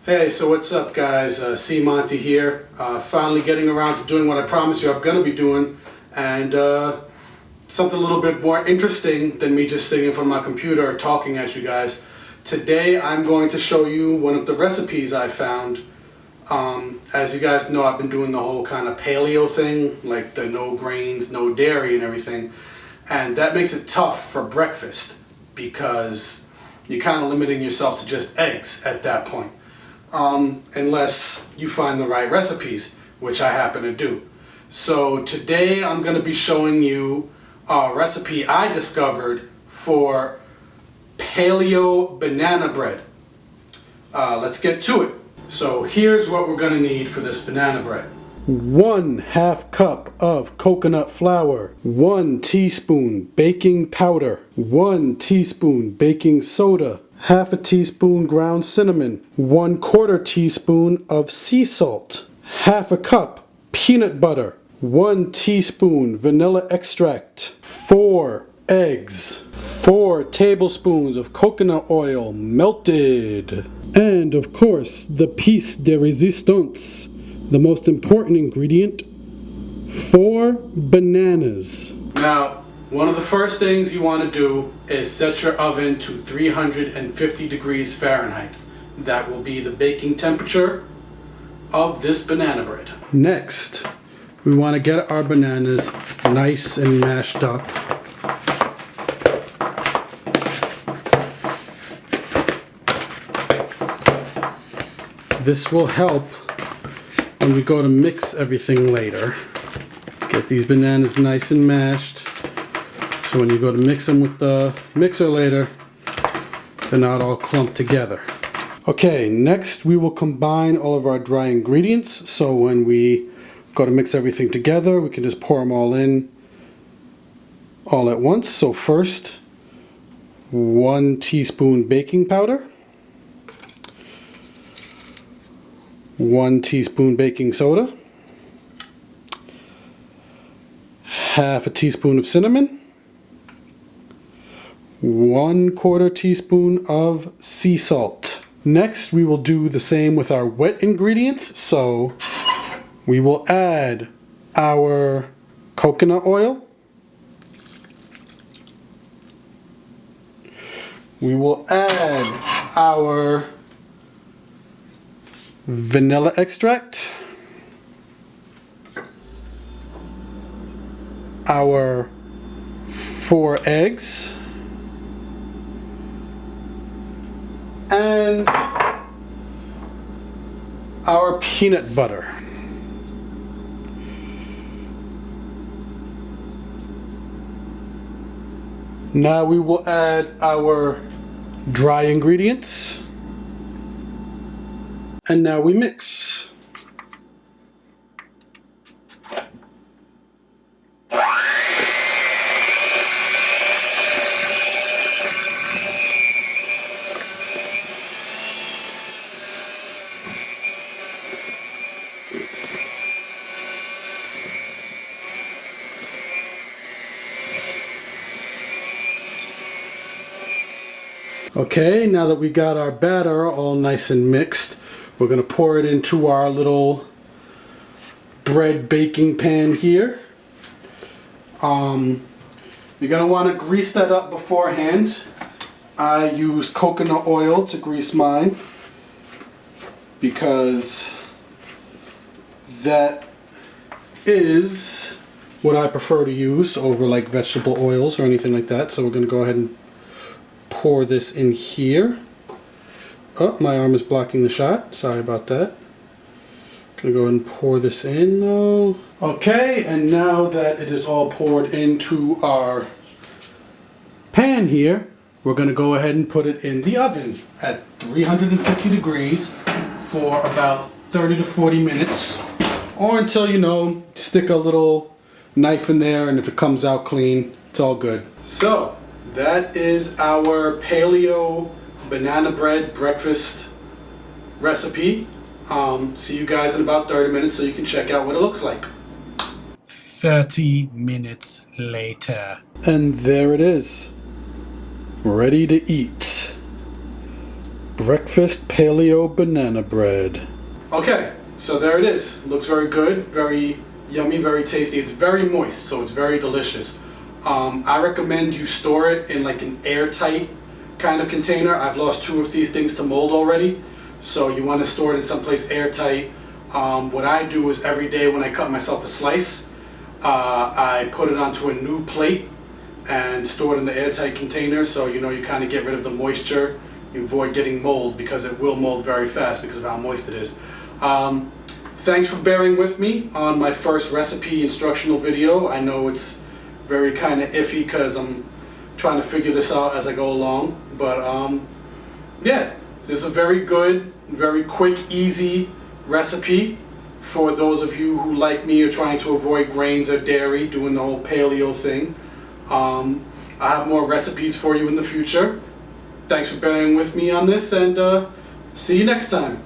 Hey, so what's up guys? Monty here. Finally getting around to doing what I promised you I'm going to be doing, and something a little bit more interesting than me just sitting in front of my computer talking at you guys. Today I'm going to show you one of the recipes I found. As you guys know, I've been doing the whole kind of paleo thing, like the no grains, no dairy and everything, and that makes it tough for breakfast because you're kind of limiting yourself to just eggs at that point. Unless you find the right recipes, which I happen to do. So today I'm going to be showing you a recipe I discovered for paleo banana bread. Let's get to it. So here's what we're going to need for this banana bread. 1/2 cup of coconut flour, 1 teaspoon baking powder, 1 teaspoon baking soda, 1/2 teaspoon ground cinnamon, 1/4 teaspoon of sea salt, 1/2 cup peanut butter, 1 teaspoon vanilla extract, 4 eggs, 4 tablespoons of coconut oil melted, and of course the piece de resistance, the most important ingredient, 4 bananas. Now, one of the first things you want to do is set your oven to 350 degrees Fahrenheit. That will be the baking temperature of this banana bread. Next, we want to get our bananas nice and mashed up. This will help when we go to mix everything later. Get these bananas nice and mashed, so when you go to mix them with the mixer later, they're not all clumped together. Okay, next we will combine all of our dry ingredients, so when we go to mix everything together, we can just pour them all in all at once. So first, 1 teaspoon baking powder, 1 teaspoon baking soda, 1/2 teaspoon of cinnamon, 1/4 teaspoon of sea salt. Next, we will do the same with our wet ingredients. So we will add our coconut oil. We will add our vanilla extract, our 4 eggs, and our peanut butter. Now we will add our dry ingredients, and now we mix. Okay, now that we got our batter all nice and mixed, we're going to pour it into our little bread baking pan here. You're going to want to grease that up beforehand. I use coconut oil to grease mine because that is what I prefer to use over like vegetable oils or anything like that. So we're going to go ahead and pour this in here. Oh, my arm is blocking the shot. Sorry about that. Gonna go ahead and pour this in though. Okay, and now that it is all poured into our pan here, we're gonna go ahead and put it in the oven at 350 degrees for about 30 to 40 minutes, or until, you know, stick a little knife in there, and if it comes out clean, it's all good. So that is our paleo banana bread breakfast recipe. See you guys in about 30 minutes so you can check out what it looks like. 30 minutes later. And there it is. Ready to eat. breakfast paleo banana bread. Okay, so there it is. Looks very good, very yummy, very tasty. It's very moist, so it's very delicious. I recommend you store it in like an airtight kind of container. I've lost 2 of these things to mold already, so you want to store it in someplace airtight. What I do is every day when I cut myself a slice, I put it onto a new plate and store it in the airtight container, so you kind of get rid of the moisture. You avoid getting mold, because it will mold very fast because of how moist it is. Thanks for bearing with me on my first recipe instructional video. I know it's very kind of iffy because I'm trying to figure this out as I go along, but yeah, this is a very good, very quick, easy recipe for those of you who, like me, are trying to avoid grains or dairy, doing the whole paleo thing. I have more recipes for you in the future. Thanks for bearing with me on this, and see you next time.